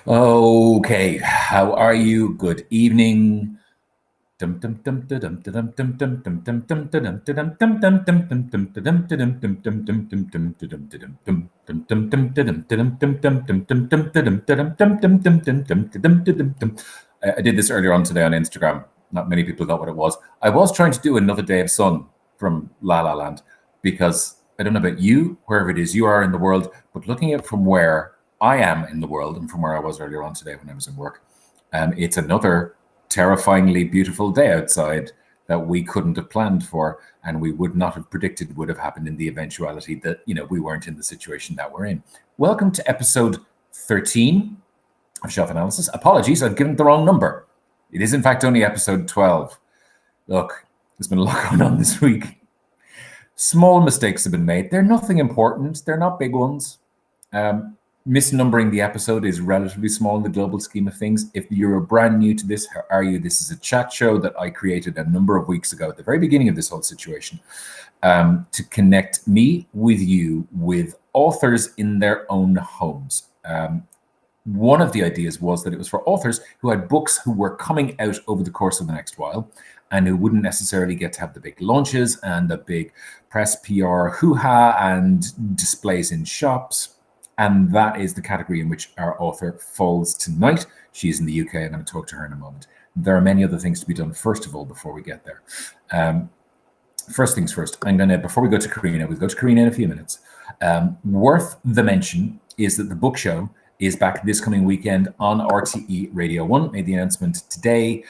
Okay, how are you? Good evening. I did this earlier on today on Instagram. Not many people got what it was. I was trying to do Another Day of Sun from La La Land because I don't know about you, wherever it is you are in the world, but looking at from where I am in the world and from where I was earlier on today when I was in work, it's another terrifyingly beautiful day outside that we couldn't have planned for and we would not have predicted would have happened in the eventuality that, we weren't in the situation that we're in. Welcome to episode 13 of Shelf Analysis. Apologies, I've given the wrong number. It is in fact only episode 12. Look, there's been a lot going on this week. Small mistakes have been made. They're nothing important. They're not big ones. Misnumbering the episode is relatively small in the global scheme of things. If you're brand new to this, how are you? This is a chat show that I created a number of weeks ago at the very beginning of this whole situation to connect me with you with authors in their own homes. One of the ideas was that it was for authors who had books who were coming out over the course of the next while and who wouldn't necessarily get to have the big launches and the big press PR hoo-ha and displays in shops. And that is the category in which our author falls tonight. She's in the UK, and I'm going to talk to her in a moment. There are many other things to be done, first of all, before we get there. First things first, before we go to Carina, we'll go to Carina in a few minutes. Worth the mention is that the book show is back this coming weekend on RTE Radio 1. Made the announcement today.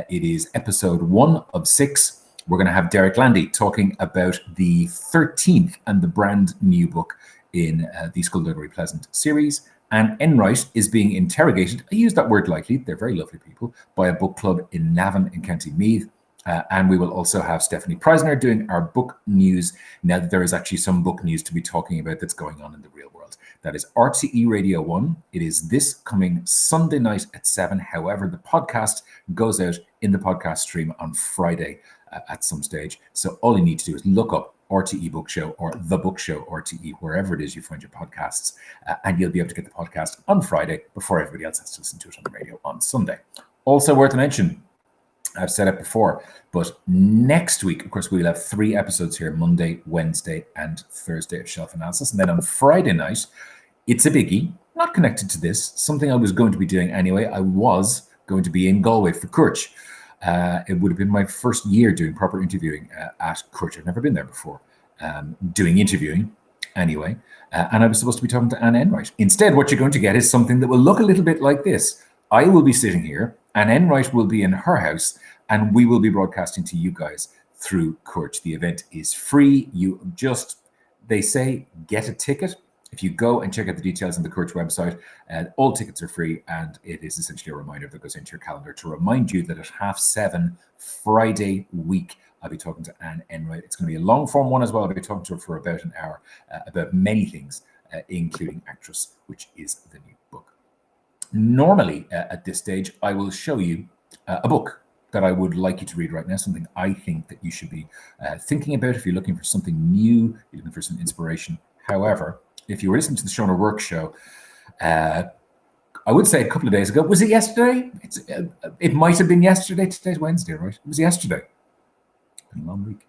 It is episode 1 of 6. We're going to have Derek Landy talking about the 13th and the brand new book in the Skullduggery Pleasant series. And Enright is being interrogated, I use that word lightly, they're very lovely people, by a book club in Navan in County Meath. And we will also have Stephanie Preisner doing our book news, now that there is actually some book news to be talking about that's going on in the real world. That is RTE Radio 1. It is this coming Sunday night at 7. However, the podcast goes out in the podcast stream on Friday at some stage. So all you need to do is look up RTE Book Show or The Book Show RTE, wherever it is you find your podcasts, and you'll be able to get the podcast on Friday before everybody else has to listen to it on the radio on Sunday. Also worth a mention, I've said it before, but next week, of course, we'll have 3 episodes here, Monday, Wednesday, and Thursday of Shelf Analysis. And then on Friday night, it's a biggie, not connected to this, something I was going to be doing anyway. I was going to be in Galway for Courch. It would have been my first year doing proper interviewing at Courch. I've never been there before, doing interviewing anyway. And I was supposed to be talking to Anne Enright. Instead, what you're going to get is something that will look a little bit like this. I will be sitting here, Anne Enright will be in her house, and we will be broadcasting to you guys through Courch. The event is free. You just, they say, get a ticket. If you go and check out the details on the Courch website, all tickets are free, and it is essentially a reminder that goes into your calendar to remind you that at 7:30 Friday week, I'll be talking to Anne Enright. It's going to be a long-form one as well. I'll be talking to her for about an hour about many things, including Actress, which is the new book. Normally, at this stage, I will show you a book that I would like you to read right now, something I think that you should be thinking about if you're looking for something new, you're looking for some inspiration. However, if you were listening to the Shona Work show, I would say a couple of days ago, was it yesterday? It might have been yesterday. Today's Wednesday, right? It was yesterday. Been a long week.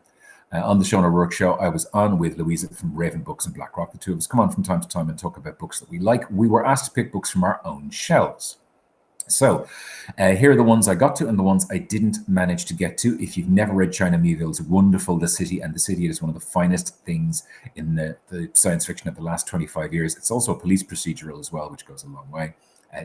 On the Shona Work show, I was on with Louisa from Raven Books and Blackrock. The two of us come on from time to time and talk about books that we like. We were asked to pick books from our own shelves. So here are the ones I got to and the ones I didn't manage to get to. If you've never read China Miéville's wonderful The City and the City, it is one of the finest things in the science fiction of the last 25 years. It's also a police procedural as well, which goes a long way.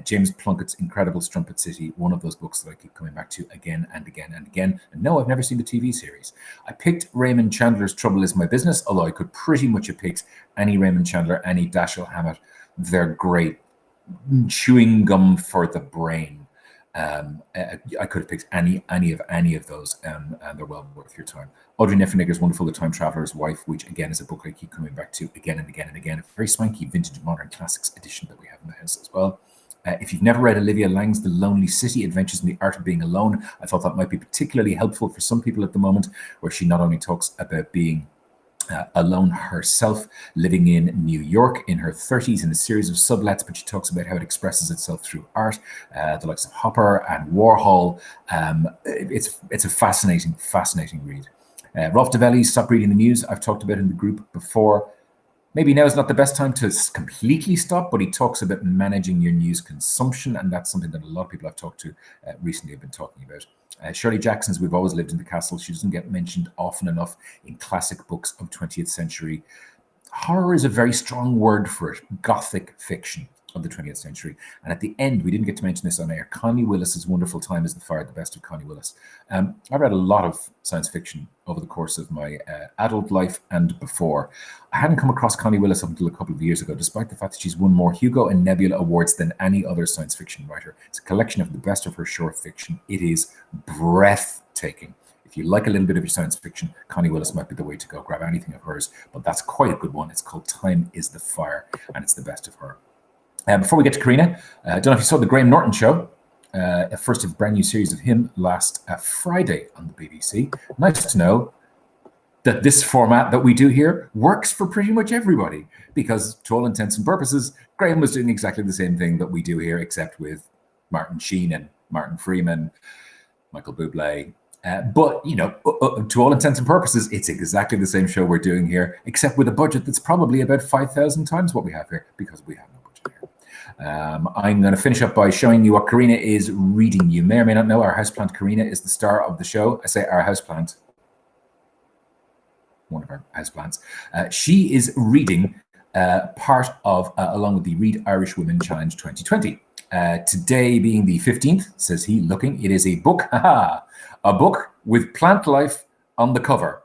James Plunkett's incredible Strumpet City, one of those books that I keep coming back to again and again and again. And no, I've never seen the TV series. I picked Raymond Chandler's Trouble Is My Business, although I could pretty much have picked any Raymond Chandler, any Dashiell Hammett. They're great. Chewing gum for the brain. I could have picked any of those, and they're well worth your time. Audrey Niffenegger's wonderful The Time Traveler's Wife, which again is a book I keep coming back to again and again and again. A very swanky vintage modern classics edition that we have in the house as well. If you've never read Olivia Lang's The Lonely City, Adventures in the Art of Being Alone, I thought that might be particularly helpful for some people at the moment, where she not only talks about being alone herself, living in New York in her 30s in a series of sublets, but she talks about how it expresses itself through art, the likes of Hopper and Warhol. It's a fascinating read. Rolf Develli, Stop Reading the News, I've talked about in the group before. Maybe now is not the best time to completely stop, but he talks about managing your news consumption, and that's something that a lot of people I've talked to recently have been talking about. Shirley Jackson's We've Always Lived in the Castle. She doesn't get mentioned often enough in classic books of 20th century. Horror is a very strong word for it. Gothic fiction of the 20th century. And at the end, we didn't get to mention this on air, Connie Willis's Wonderful Time is the Fire, the best of Connie Willis. I read a lot of science fiction over the course of my adult life and before. I hadn't come across Connie Willis up until a couple of years ago, despite the fact that she's won more Hugo and Nebula awards than any other science fiction writer. It's a collection of the best of her short fiction. It is breathtaking. If you like a little bit of your science fiction, Connie Willis might be the way to go. Grab anything of hers, but that's quite a good one. It's called Time is the Fire, and it's the best of her. Before we get to Carina, I don't know if you saw the Graham Norton show, a first of a brand new series of him last Friday on the BBC. Nice to know that this format that we do here works for pretty much everybody, because to all intents and purposes, Graham was doing exactly the same thing that we do here, except with Martin Sheen and Martin Freeman, Michael Bublé. But, you know, to all intents and purposes, it's exactly the same show we're doing here, except with a budget that's probably about 5,000 times what we have here, because we have no budget here. I'm going to finish up by showing you what Carina is reading. You may or may not know our houseplant Carina is the star of the show. I say our houseplant, one of our houseplants. She is reading part of, along with the Read Irish Women Challenge 2020. Today being the 15th, says he, looking, it is a book, a book with plant life on the cover.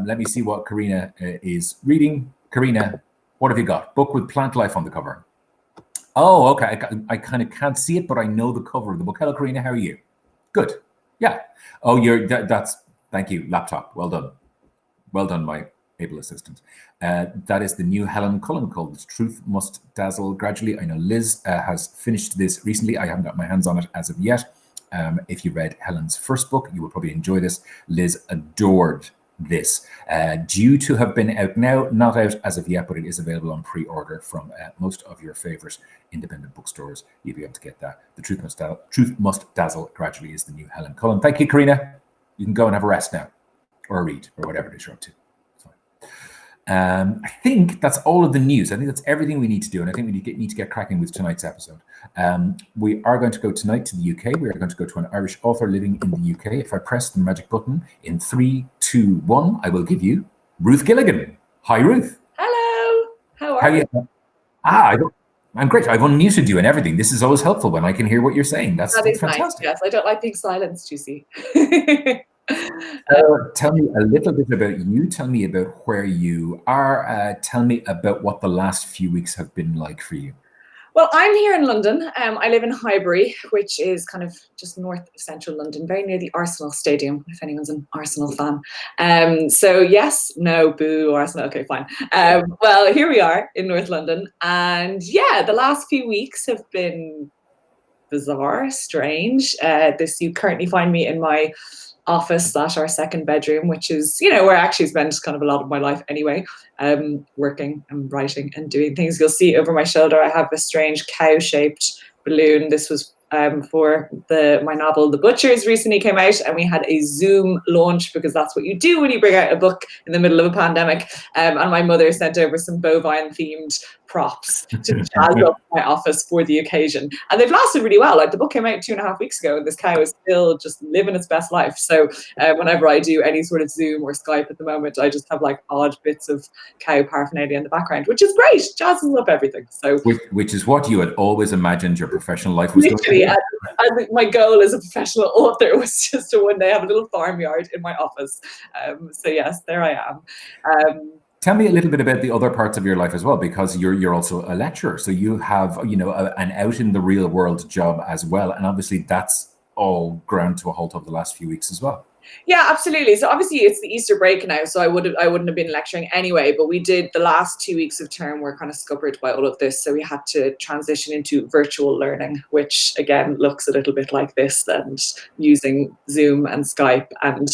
Let me see what Carina is reading. Carina, what have you got? Book with plant life on the cover. Oh, okay. I kind of can't see it, but I know the cover of the book. Hello, Carina. How are you? Good. Yeah. Oh, that's, thank you. Laptop. Well done. Well done, my able assistant. That is the new Helen Cullen called The Truth Must Dazzle Gradually. I know Liz has finished this recently. I haven't got my hands on it as of yet. If you read Helen's first book, you will probably enjoy this. Liz adored this. Due to have been out now, not out as of yet, but it is available on pre-order from most of your favorite independent bookstores. You'll be able to get that. The Truth Must Dazzle Gradually is the new Helen Cullen. Thank you, Carina. You can go and have a rest now, or a read, or whatever it is you're up to. I think that's all of the news. I think that's everything we need to do, and I think we need to get cracking with tonight's episode. We are going to go tonight to the UK. We are going to go to an Irish author living in the UK. If I press the magic button in 3, 2, 1, I will give you Ruth Gilligan. Hi, Ruth. Hello. How are you? I'm great. I've unmuted you and everything. This is always helpful when I can hear what you're saying. That's fantastic. Nice. Yes, I don't like being silenced, you see. Tell me a little bit about you. Tell me about where you are. Tell me about what the last few weeks have been like for you. Well, I'm here in London. I live in Highbury, which is kind of just north of central London, very near the Arsenal Stadium, if anyone's an Arsenal fan. So yes, no, boo, Arsenal. Okay, fine. Well, here we are in North London. And yeah, the last few weeks have been bizarre, strange. You currently find me in my office / our second bedroom, which is, you know, where I actually spend kind of a lot of my life anyway, working and writing and doing things. You'll see over my shoulder, I have a strange cow-shaped balloon. This was for my novel The Butchers recently came out, and we had a Zoom launch, because that's what you do when you bring out a book in the middle of a pandemic. And my mother sent over some bovine themed props to jazz up my office for the occasion, and they've lasted really well. Like, the book came out 2.5 weeks ago, and this cow is still just living its best life. So whenever I do any sort of Zoom or Skype at the moment, I just have like odd bits of cow paraphernalia in the background, which is great. Jazzes up everything. So which is what you had always imagined your professional life was going to be. I think my goal as a professional author was just to one day have a little farmyard in my office. So yes, there I am. Tell me a little bit about the other parts of your life as well, because you're also a lecturer, so you have, you know, an out in the real world job as well, and obviously that's all ground to a halt over the last few weeks as well. Yeah, absolutely. So obviously it's the Easter break now, so I wouldn't have been lecturing anyway, but we did the last 2 weeks of term were kind of scuppered by all of this, so we had to transition into virtual learning, which again looks a little bit like this, and using Zoom and Skype and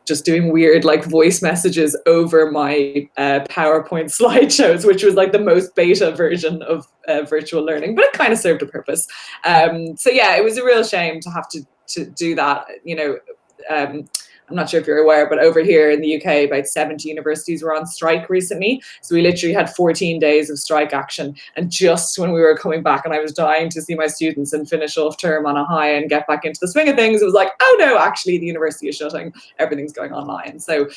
just doing weird like voice messages over my PowerPoint slideshows, which was like the most beta version of virtual learning, but it kind of served a purpose. So yeah, it was a real shame to have to do that. I'm not sure if you're aware, but over here in the UK, about 70 universities were on strike recently. So we literally had 14 days of strike action. And just when we were coming back and I was dying to see my students and finish off term on a high and get back into the swing of things, it was like, oh no, actually the university is shutting. Everything's going online. So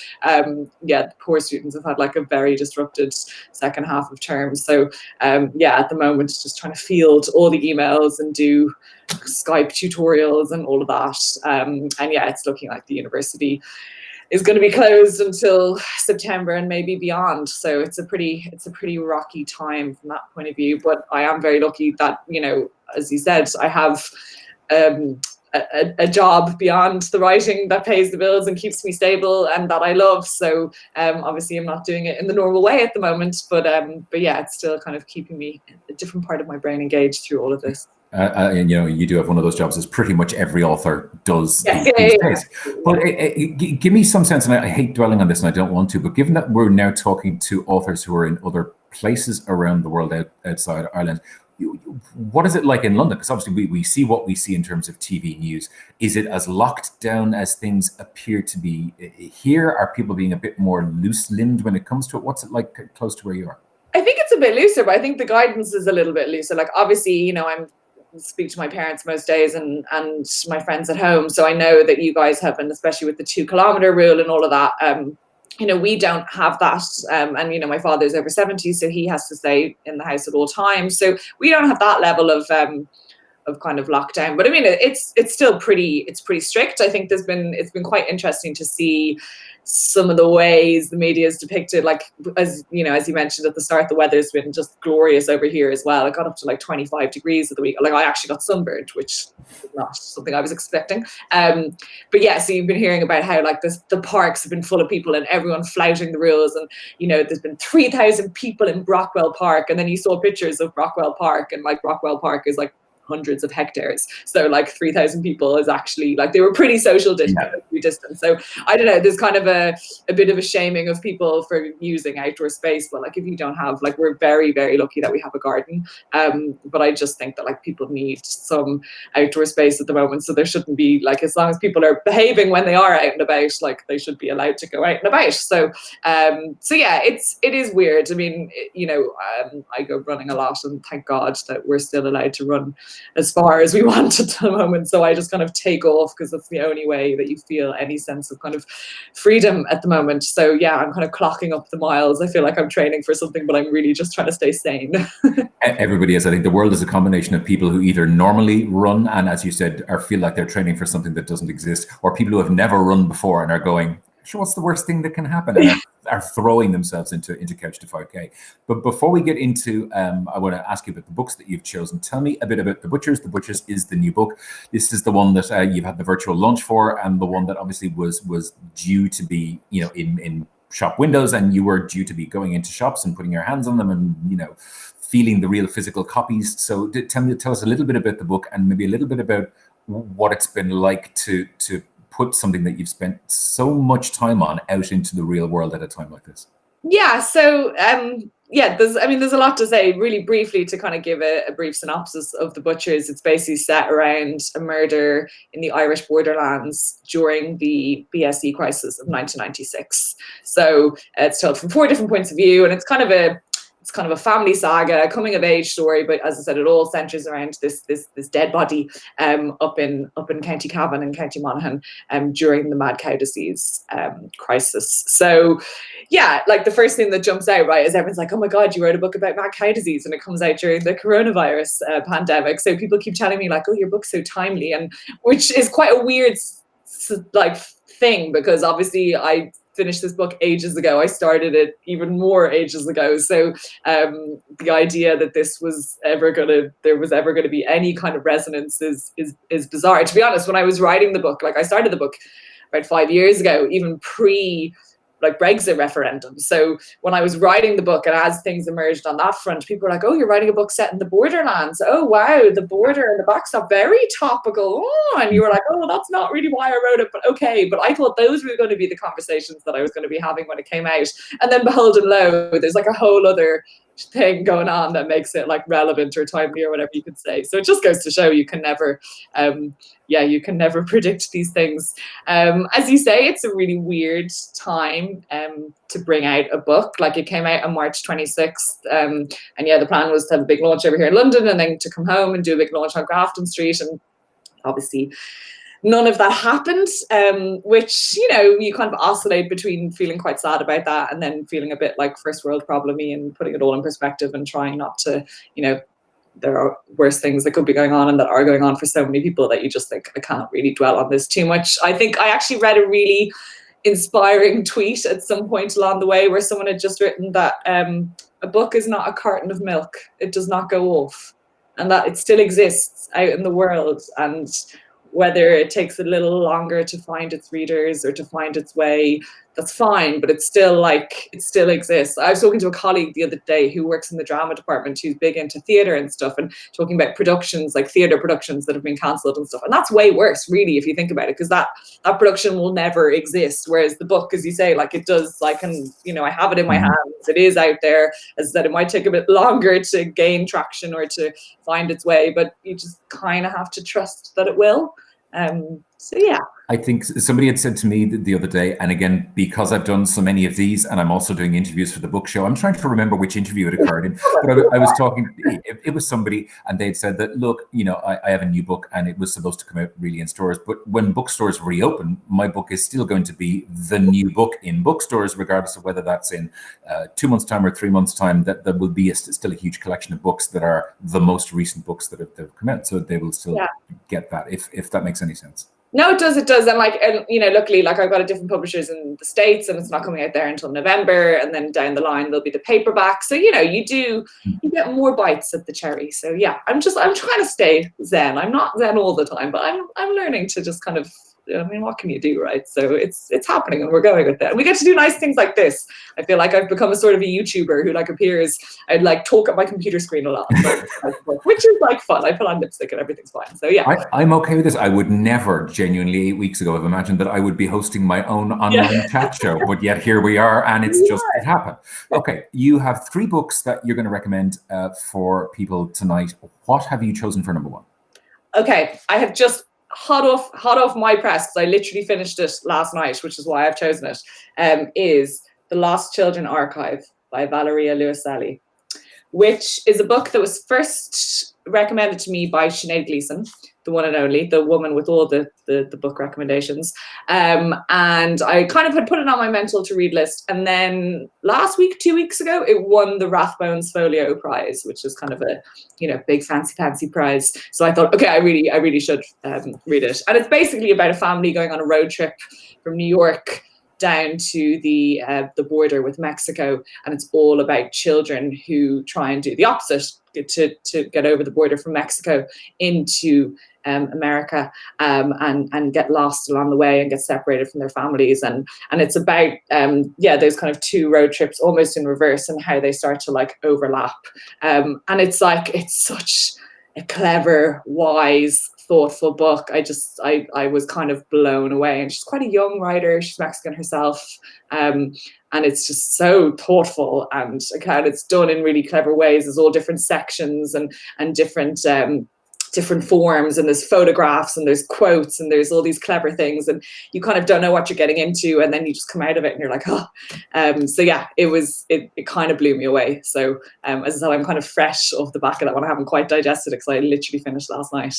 yeah, the poor students have had like a very disrupted second half of term. So yeah, at the moment, just trying to field all the emails and do Skype tutorials and all of that. And yeah, it's looking like the university is going to be closed until September and maybe beyond. So it's a pretty rocky time from that point of view. But I am very lucky that, as you said, I have a job beyond the writing that pays the bills and keeps me stable and that I love. So obviously I'm not doing it in the normal way at the moment, but yeah, it's still kind of keeping me a different part of my brain engaged through all of this. And you do have one of those jobs, as pretty much every author does these days. But give me some sense, and I hate dwelling on this, and I don't want to, but given that we're now talking to authors who are in other places around the world outside Ireland, what is it like in London? Because obviously we see what we see in terms of TV news. Is it as locked down as things appear to be here? Are people being a bit more loose-limbed when it comes to it? What's it like close to where you are? I think it's a bit looser, but I think the guidance is a little bit looser. Like obviously, I speak to my parents most days and my friends at home. So I know that you guys have, and especially with the 2 kilometer rule and all of that, we don't have that. And, my father's over 70, so he has to stay in the house at all times. So we don't have that level of kind of lockdown. But I mean, it's still pretty strict. I think it's been quite interesting to see some of the ways the media is depicted, like as you mentioned at the start, the weather's been just glorious over here as well. It got up to like 25 degrees of the week. Like I actually got sunburned, which is not something I was expecting. But yeah, so you've been hearing about how like the parks have been full of people and everyone flouting the rules, and there's been 3,000 people in Brockwell Park, and then you saw pictures of Brockwell Park, and like Brockwell Park is like hundreds of hectares, so like 3,000 people is actually like they were pretty social distance. So I don't know, there's kind of a bit of a shaming of people for using outdoor space, but like if you don't have, like, we're very, very lucky that we have a garden, but I just think that like people need some outdoor space at the moment, so there shouldn't be, like, as long as people are behaving when they are out and about, like they should be allowed to go out and about. So yeah, it is weird. I mean, I go running a lot, and thank God that we're still allowed to run as far as we want at the moment. So I just kind of take off because that's the only way that you feel any sense of kind of freedom at the moment. So yeah, I'm kind of clocking up the miles. I feel like I'm training for something, but I'm really just trying to stay sane. Everybody is. I think the world is a combination of people who either normally run and, as you said, feel like they're training for something that doesn't exist, or people who have never run before and are going, sure, what's the worst thing that can happen? And are throwing themselves into Couch to 5K. But before we get into, I want to ask you about the books that you've chosen. Tell me a bit about The Butchers. The Butchers is the new book. This is the one that you've had the virtual launch for, and the one that obviously was due to be, in shop windows, and you were due to be going into shops and putting your hands on them and, feeling the real physical copies. So tell us a little bit about the book, and maybe a little bit about what it's been like to put something that you've spent so much time on out into the real world at a time like this. Yeah, so there's a lot to say. Really briefly, to kind of give a brief synopsis of The Butchers, it's basically set around a murder in the Irish borderlands during the BSE crisis of 1996. So it's told from 4 different points of view, and it's kind of a family saga, a coming of age story, but as I said, it all centres around this dead body up in County Cavan and County Monaghan during the mad cow disease crisis. So yeah, like the first thing that jumps out, right, is everyone's like, oh my God, you wrote a book about mad cow disease, and it comes out during the coronavirus pandemic. So people keep telling me like, oh, your book's so timely, and which is quite a weird like thing, because obviously I finished this book ages ago. I started it even more ages ago. So the idea that there was ever going to be any kind of resonance is bizarre. To be honest, when I was writing the book, like I started the book about 5 years ago, even pre like Brexit referendum. So when I was writing the book, and as things emerged on that front, people were like, oh, you're writing a book set in the borderlands. Oh, wow, the border and the backstop, very topical. Oh, and you were like, oh, well, that's not really why I wrote it, but okay. But I thought those were going to be the conversations that I was going to be having when it came out. And then behold and lo, there's like a whole other thing going on that makes it like relevant or timely or whatever you could say. So it just goes to show you can never you can never predict these things. As you say, it's a really weird time to bring out a book. Like, it came out on March 26th, and yeah, the plan was to have a big launch over here in London and then to come home and do a big launch on Grafton Street, and obviously none of that happened, which, you know, you kind of oscillate between feeling quite sad about that and then feeling a bit like first world problem-y and putting it all in perspective and trying not to, you know, there are worse things that could be going on and that are going on for so many people that you just think, I can't really dwell on this too much. I think I actually read a really inspiring tweet at some point along the way where someone had just written that a book is not a carton of milk. It does not go off, and that it still exists out in the world. And whether it takes a little longer to find its readers or to find its way, that's fine, but it's still like, it still exists. I was talking to a colleague the other day who works in the drama department, who's big into theatre and stuff, and talking about productions, like theatre productions that have been cancelled and stuff. And that's way worse, really, if you think about it, because that production will never exist. Whereas the book, as you say, like, it does, like, and, you know, I have it in my hands, it is out there. As I said, it might take a bit longer to gain traction or to find its way, but you just kind of have to trust that it will. So yeah. I think somebody had said to me the other day, and again, because I've done so many of these and I'm also doing interviews for the book show, I'm trying to remember which interview it occurred in, but I was talking, it was somebody, and they'd said that, look, you know, I have a new book and it was supposed to come out really in stores, but when bookstores reopen, my book is still going to be the new book in bookstores, regardless of whether that's in 2 months' time or 3 months' time. That will be still a huge collection of books that are the most recent books that have come out, so they will still get that, if that makes any sense. No, it does. And like, and, you know, luckily, like, I've got a different publishers in the States, and it's not coming out there until November. And then down the line, there'll be the paperback. So, you know, you get more bites at the cherry. So yeah, I'm trying to stay zen. I'm not zen all the time, but I'm learning to just kind of, I mean, what can you do, right? So it's happening, and we're going with it. And we get to do nice things like this. I feel like I've become a sort of a YouTuber who like appears, I'd like talk at my computer screen a lot, which is like fun. I put on lipstick and everything's fine. So yeah. I'm okay with this. I would never genuinely 8 weeks ago have imagined that I would be hosting my own online chat show, but yet here we are, and it's just, it happened. Okay, you have 3 books that you're going to recommend for people tonight. What have you chosen for number 1? Okay, I have just hot off my press, because I literally finished it last night, which is why I've chosen it, is The Lost Children Archive by Valeria Luiselli, which is a book that was first recommended to me by Sinead Gleeson, the one and only, the woman with all the book recommendations. And I kind of had put it on my mental to read list. And then last week, 2 weeks ago, it won the Rathbones Folio Prize, which is kind of a, you know, big fancy prize. So I thought, okay, I really should read it. And it's basically about a family going on a road trip from New York down to the border with Mexico, and it's all about children who try and do the opposite, to get over the border from Mexico into America, and get lost along the way and get separated from their families, and it's about those kind of 2 road trips almost in reverse, and how they start to like overlap, and it's like, it's such a clever, wise, thoughtful book. I was kind of blown away. And she's quite a young writer. She's Mexican herself. And it's just so thoughtful, and it's done in really clever ways. There's all different sections and different forms, and there's photographs and there's quotes and there's all these clever things, and you kind of don't know what you're getting into, and then you just come out of it and you're like, oh. So yeah, it kind of blew me away. So as I said, I'm kind of fresh off the back of that one. I haven't quite digested it because I literally finished last night.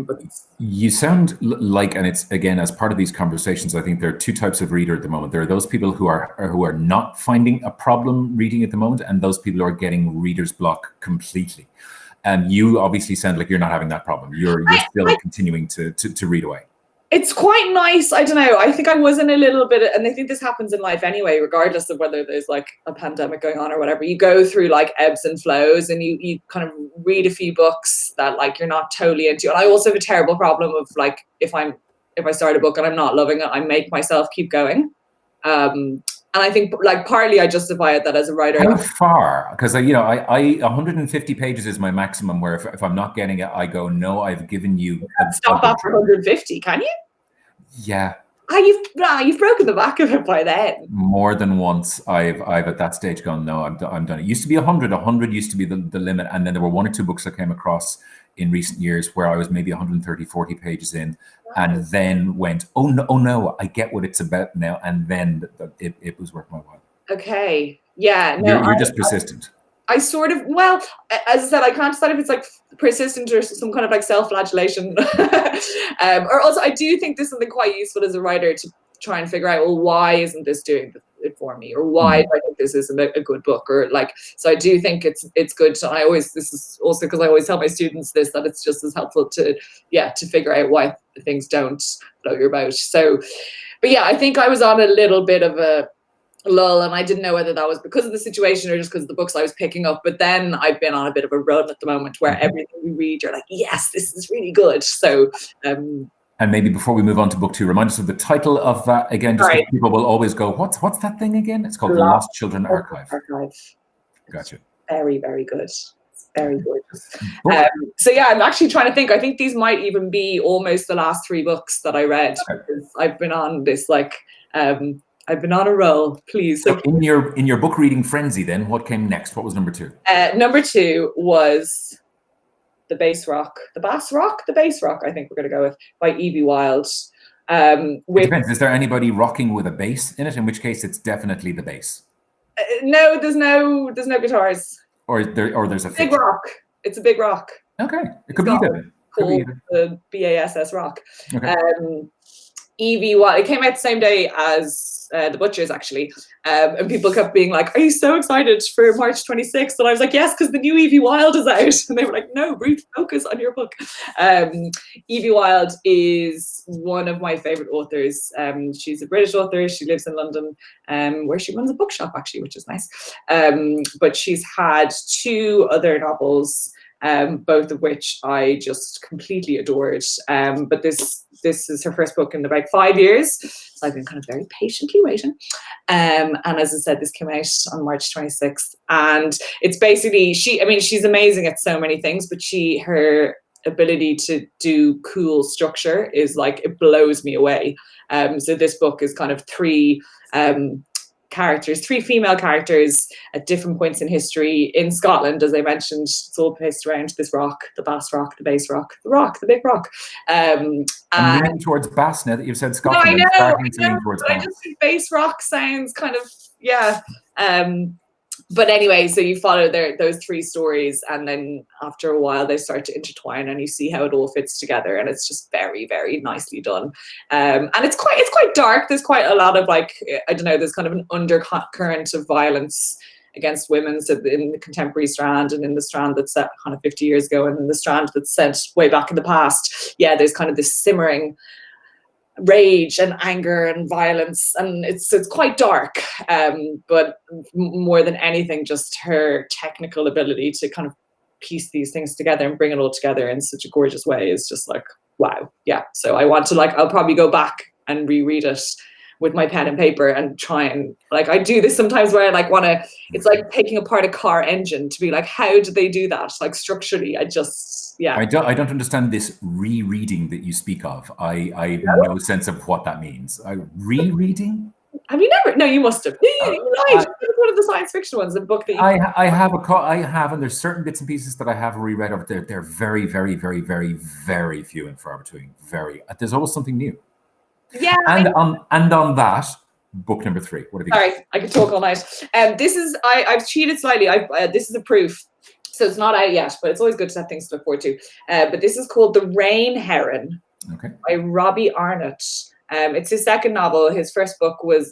But you sound like, and it's, again, as part of these conversations, I think there are 2 types of reader at the moment. There are those people who are not finding a problem reading at the moment, and those people who are getting reader's block completely. And you obviously sound like you're not having that problem. You're still continuing to read away. It's quite nice. I don't know. I think I was in a little bit, and I think this happens in life anyway, regardless of whether there's like a pandemic going on or whatever. You go through like ebbs and flows, and you kind of read a few books that like you're not totally into. And I also have a terrible problem of like, if I start a book and I'm not loving it, I make myself keep going. And I think like partly I justify it that as a writer. How far? Because I 150 pages is my maximum. Where if I'm not getting it, I go, no, I've given you. Stop after 150, can you? Yeah. You've broken the back of it by then. More than once, I've at that stage gone, no, I'm done. It used to be 100. 100 used to be the limit, and then there were 1 or 2 books I came across in recent years where I was maybe 130, 40 pages in, and then went, oh no, I get what it's about now, and then it was worth my while. Okay, yeah, no, you're just persistent. I sort of, well, as I said, I can't decide if it's like persistent or some kind of like self-flagellation. Or also, I do think there's something quite useful as a writer to try and figure out, well, why isn't this doing it for me? Or why do I think this isn't a good book? Or like, so I do think it's good. This is also because I always tell my students this, that it's just as helpful to figure out why things don't blow your boat. So, but yeah, I think I was on a little bit of a lull, and I didn't know whether that was because of the situation or just because of the books I was picking up. But then I've been on a bit of a run at the moment where everything we read, you're like, yes, this is really good. So and maybe before we move on to book 2, remind us of the title of that again, just because people will always go, what's that thing again? It's called The Lost Children Archive. Gotcha. Very, very good. Very good. So yeah, I'm actually trying to think. I think these might even be almost the last 3 books that I read. Because I've been on this I've been on a roll, please. So in your book reading frenzy, then what came next? What was number 2? Number 2 was The Bass Rock. The Bass Rock? The Bass Rock, I think we're going to go with, by Evie Wilde. It depends. Is there anybody rocking with a bass in it? In which case, it's definitely the bass. No, there's no guitars. Or there's a big rock. It's a big rock. Okay, it could be either. Called the BASS Rock. Okay. Evie Wilde. It came out the same day as The Butchers, actually, and people kept being like, "Are you so excited for March 26th?" And I was like, "Yes, because the new Evie Wilde is out." And they were like, "No, Ruth, focus on your book." Evie Wilde is one of my favorite authors. She's a British author. She lives in London, where she runs a bookshop, actually, which is nice. But she's had 2 other novels, both of which I just completely adored. But this is her first book in about 5 years, so I've been kind of very patiently waiting. And as I said, this came out on March 26th, and it's basically she's amazing at so many things, but her ability to do cool structure is like, it blows me away. So this book is kind of 3 characters, 3 female characters at different points in history in Scotland. As I mentioned, it's all based around this rock, the Bass Rock, the Bass Rock, the big rock. I'm leaning towards Bass now that you've said Scotland. No, I know. I just think Bass Rock sounds kind of, yeah. But anyway, so you follow those 3 stories, and then after a while they start to intertwine, and you see how it all fits together, and it's just very, very nicely done. And it's quite dark. There's quite a lot of, like, I don't know, there's kind of an undercurrent of violence against women, so in the contemporary strand and in the strand that's set kind of 50 years ago, and in the strand that's set way back in the past. Yeah, there's kind of this simmering rage and anger and violence, and it's quite dark, but more than anything, just her technical ability to kind of piece these things together and bring it all together in such a gorgeous way is just like, wow. Yeah, so I want to, I'll probably go back and reread it with my pen and paper and try and, I do this sometimes where I want to, it's like taking apart a car engine to be like, how do they do that? Structurally, I don't understand this rereading that you speak of. I have no sense of what that means. Rereading? Have you never? No, you must have. You're right. One of the science fiction ones, a book that you I have, and there's certain bits and pieces that I have reread over there. They're very, very, very, very, very few and far between. There's always something new. Yeah. And on that, book number 3. What have you got? Sorry, I could talk all night. This is, I've cheated slightly. This is a proof. So it's not out yet, but it's always good to have things to look forward to. But this is called The Rain Heron by Robbie Arnott. It's his second novel. His first book was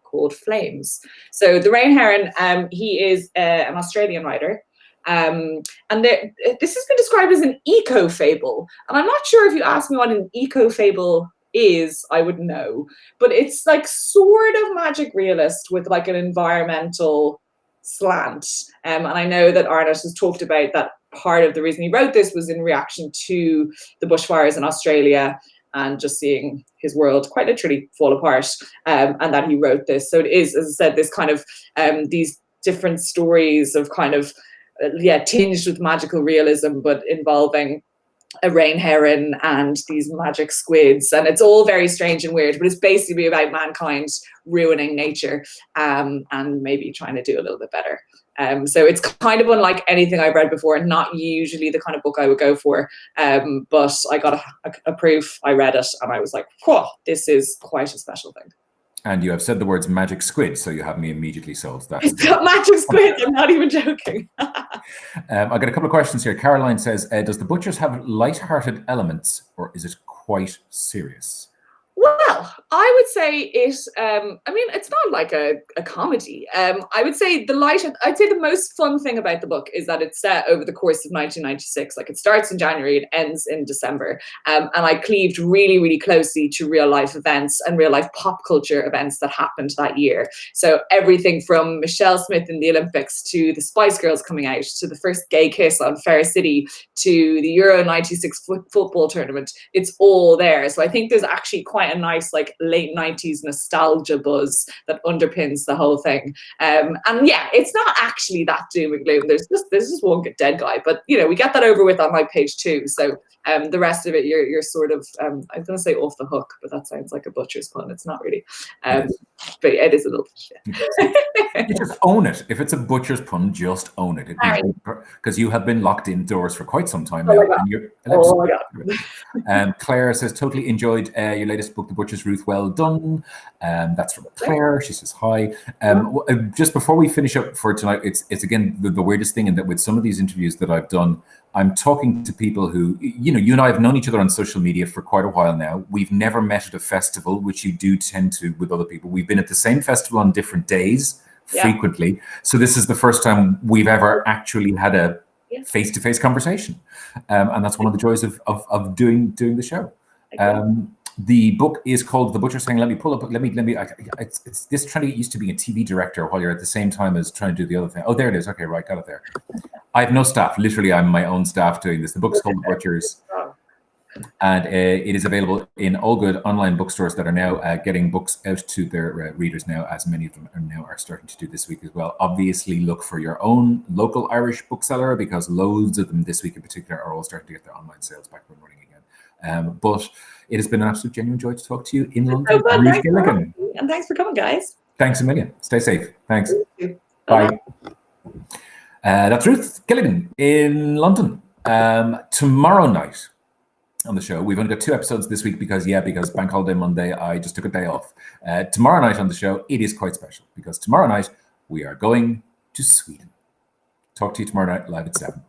called Flames. So The Rain Heron, he is an Australian writer. And this has been described as an eco-fable. And I'm not sure if you ask me what an eco-fable is, I would know. But it's sort of magic realist with an environmental slant. And I know that Arnott has talked about that part of the reason he wrote this was in reaction to the bushfires in Australia. and just seeing his world quite literally fall apart, and that he wrote this. So it is, as I said, this kind of these different stories of kind of tinged with magical realism, but involving a rain heron and these magic squids, and it's all very strange and weird, but it's basically about mankind ruining nature, and maybe trying to do a little bit better. So it's kind of unlike anything I've read before, and not usually the kind of book I would go for, but I got a proof, I read it, and I was like, whoa, this is quite a special thing. And you have said the words magic squid, so you have me immediately sold. It's got magic squids, I'm not even joking. I got a couple of questions here. Caroline says, does The Butchers have light-hearted elements, or is it quite serious? Well, I would say it, I mean, it's not like a comedy. I would say I'd say the most fun thing about the book is that it's set over the course of 1996. Like, it starts in January, it ends in December. And I cleaved really, really closely to real life events and real life pop culture events that happened that year. So everything from Michelle Smith in the Olympics, to the Spice Girls coming out, to the first gay kiss on Fair City, to the Euro 96 football tournament, it's all there. So I think there's actually quite a nice like late 90s nostalgia buzz that underpins the whole thing. And yeah, it's not actually that doom and gloom. There's just one dead guy, but you know, we get that over with on like page 2. So the rest of it, you're sort of I was going to say off the hook, but that sounds like a butcher's pun. It's not really, but it is a little bit. You just own it. If it's a butcher's pun, just own it. Because you have been locked indoors for quite some time now. Oh my God. Claire says, totally enjoyed your latest book, The Butchers, Ruth. Well done. That's from Claire. She says hi. Just before we finish up for tonight, it's again the weirdest thing in that with some of these interviews that I've done, I'm talking to people who, you know, you and I have known each other on social media for quite a while now. We've never met at a festival, which you do tend to with other people. We've been at the same festival on different days frequently. So this is the first time we've ever actually had a face-to-face conversation. And that's one of the joys of doing the show. The book is called The Butcher's. Let me pull up. It's this trying to get used to being a TV director while you're at the same time as trying to do the other thing. Oh, there it is. Okay, right, got it there. I have no staff. Literally, I'm my own staff doing this. The book's called The Butchers, and it is available in all good online bookstores that are now getting books out to their readers now, as many of them are starting to do this week as well. Obviously, look for your own local Irish bookseller, because loads of them this week in particular are all starting to get their online sales back up and running again. But it has been an absolute genuine joy to talk to you in London. Ruth Gilligan. And thanks for coming, guys. Thanks a million. Stay safe. Thanks. Bye. That's Ruth Gilligan in London. Tomorrow night on the show, we've only got 2 episodes this week because Bank Holiday Monday, I just took a day off. Tomorrow night on the show, it is quite special because tomorrow night we are going to Sweden. Talk to you tomorrow night live at 7.